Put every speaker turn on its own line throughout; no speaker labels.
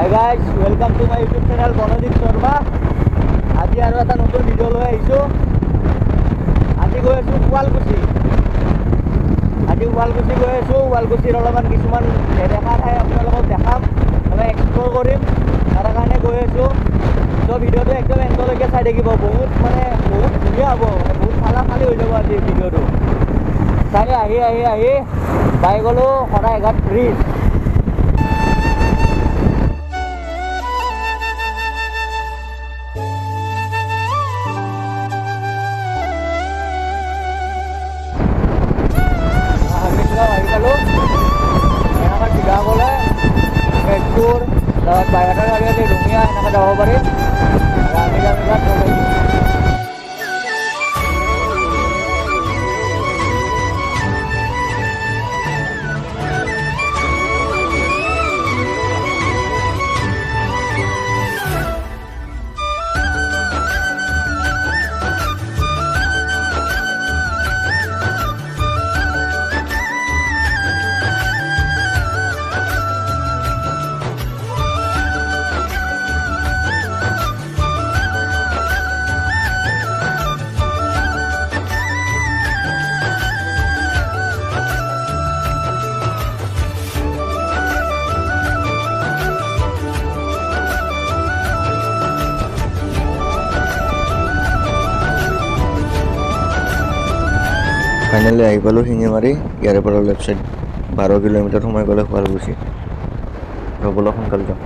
Hi guys, welcome to my YouTube channel Bonodip Sharma. আজি আৰু এটা নতুন ভিডিঅ' লৈ আহিছোঁ। আজি গৈ আছোঁ শুৱালকুছি। গৈ আছোঁ। শুৱালকুছিৰ অলপমান কিছুমান নেদেখা ঠাই আপোনালোকক দেখাম, অলপ এক্সপ্ল'ৰ কৰিম, তাৰ কাৰণে গৈ আছোঁ। ত' ভিডিঅ'টো একদম এণ্ডলৈকে চাই থাকিব। বহুত ধুনীয়া হ'ব, বহুত খালী হৈ যাব আজি ভিডিঅ'টো। চাই আহি পাই গ'লোঁ শৰাইঘাট ব্ৰিজ। আহি পালোঁ এনেকৈ চিধা গ'লে তেজপুৰ, তাৰপিছত বাইহাটাৰ গাড়ীতে ৰঙিয়া এনেকৈ যাব পাৰিম। আমি ফাইনেলি আহি পালোঁ শিঙিমাৰী। ইয়াৰে পৰা লেফ্ট চাইড 12 কিলোমিটাৰ সোমাই গ'লে শুৱালকুছি। ৰ'বলৈ সোনকালে যাম।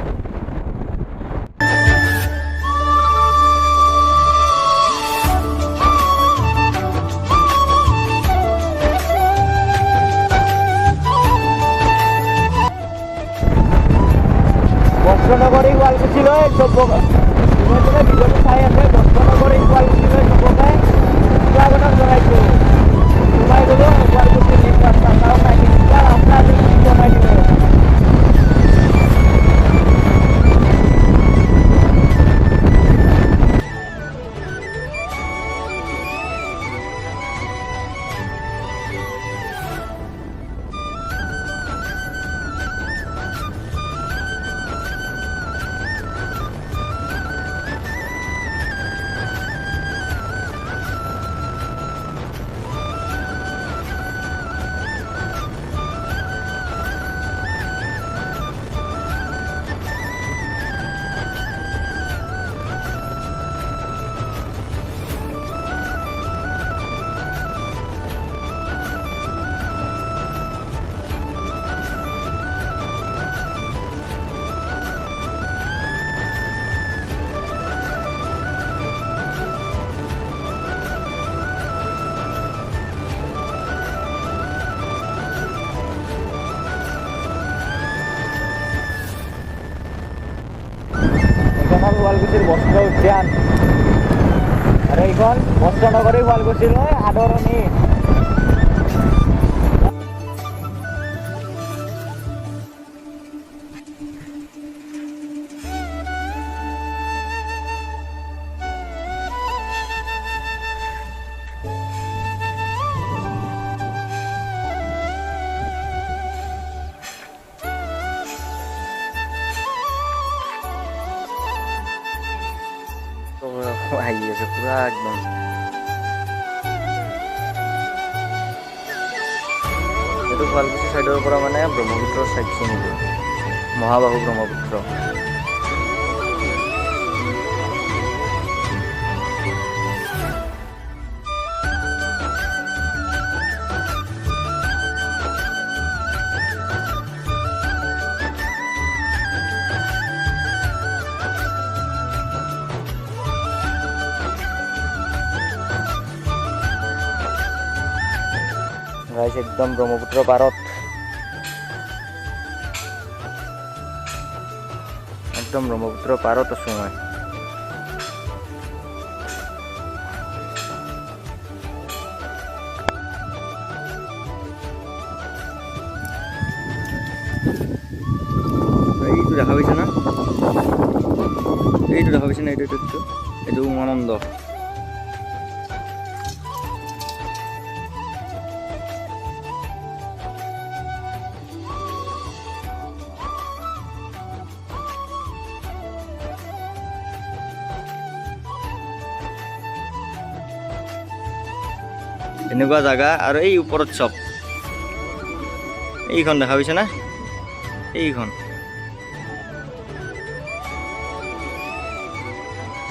বস্ত্ৰনগৰী শুৱালকুছিলৈ চবকে ভিডিঅ'টো চাই আছে। বস্ত্ৰনগৰী শুৱালকুছিলৈ চবকে স্বাগতম জনাইছোঁ। সোমাই গ'লোঁ শুৱালকুছিৰ মেইন ৰাস্তা। চাওক নাই কেনেকুৱা ৰাস্তা আজি বনাই দিলে। শুৱালকুছিৰ বস্ত্ৰ উদ্যান আৰু এইখন বস্ত্ৰনগৰী শুৱালকুছিলৈ আদৰণি। আহি আছে পুৰা একদম। এইটো শুৱালকুছি চাইডৰ পৰা মানে ব্ৰহ্মপুত্ৰৰ চাইড চিনিটো মহাবাহু ব্ৰহ্মপুত্ৰ। একদম ব্ৰহ্মপুত্ৰ পাৰত, একদম ব্ৰহ্মপুত্ৰ পাৰত আছোঁ মই। এইটো দেখা পাইছে না, এইটো দেখা পাইছে না, এইটো উমানন্দ। এনেকুৱা জাগা আৰু এই ওপৰত চব এইখন দেখা পাইছে না এইখন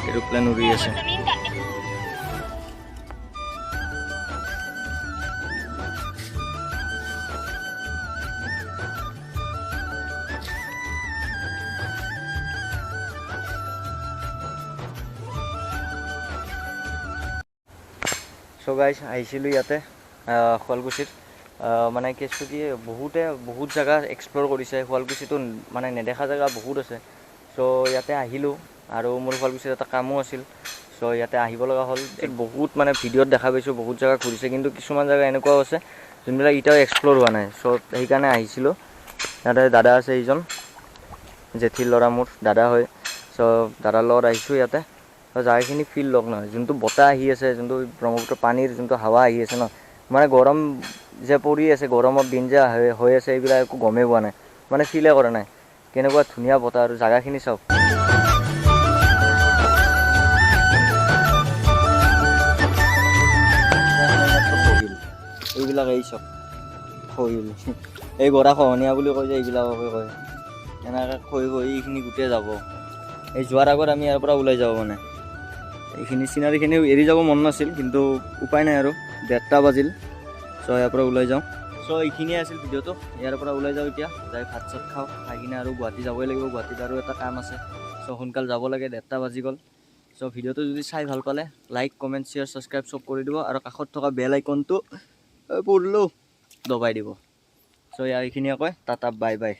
এৰোপ্লেন উৰি আছে সো গাইজ আহিছিলোঁ ইয়াতে শুৱালকুছিত মানে কেছটো কি বহুত জেগা এক্সপ্ল'ৰ কৰিছে শুৱালকুছিটো মানে নেদেখা জেগা বহুত আছে চ' ইয়াতে আহিলোঁ আৰু মোৰ শুৱালকুছিত এটা কামো আছিল চ' ইয়াতে আহিব লগা হ'ল বহুত মানে ভিডিঅ'ত দেখা পাইছোঁ বহুত জেগা ঘূৰিছে কিন্তু কিছুমান জেগা এনেকুৱাও আছে যোনবিলাক এতিয়াও এক্সপ্ল'ৰ হোৱা নাই চ' সেইকাৰণে আহিছিলোঁ ইয়াতে দাদা আছে এইজন জেঠীৰ ল'ৰা মোৰ দাদা হয় চ' দাদাৰ লগত আহিছোঁ ইয়াতে জেগাখিনি ফিল লওক নহয় যোনটো বতাহ আহি আছে যোনটো ব্ৰহ্মপুত্ৰ পানীৰ যোনটো হাৱা আহি আছে ন মানে গৰম যে পৰি আছে গৰমৰ দিন যে হৈ আছে এইবিলাক একো গমেই পোৱা নাই মানে ফিলে কৰা নাই কেনেকুৱা ধুনীয়া বতাহ আৰু জেগাখিনি চাওক এইবিলাক এই চব খহিল এই গৰা খহনীয়া বুলি কয় যে এইবিলাককে কয় এনেকৈ খহি এইখিনি গোটেই যাব এই যোৱাৰ আগত আমি ইয়াৰ পৰা ওলাই যাব মানে এইখিনি চিনাৰীখিনি এৰি যাব মন নাছিল কিন্তু উপায় নাই আৰু 1:30 বাজিল চ' ইয়াৰ পৰা ওলাই যাওঁ চ' এইখিনিয়ে আছিল ভিডিঅ'টো ইয়াৰ পৰা ওলাই যাওঁ এতিয়া যাই ভাত চাত খাওঁ খাই কিনে আৰু গুৱাহাটী যাবই লাগিব গুৱাহাটীত আৰু এটা কাম আছে চ' সোনকালে যাব লাগে 1:30 বাজি গ'ল চ' ভিডিঅ'টো যদি চাই ভাল পালে লাইক কমেণ্ট শ্বেয়াৰ ছাবস্ক্ৰাইব চব কৰি দিব আৰু কাষত থকা বেল আইকনটো পঢ়িলেও দবাই দিব চ' এইখিনিয়ে কয় টাটা বাই বাই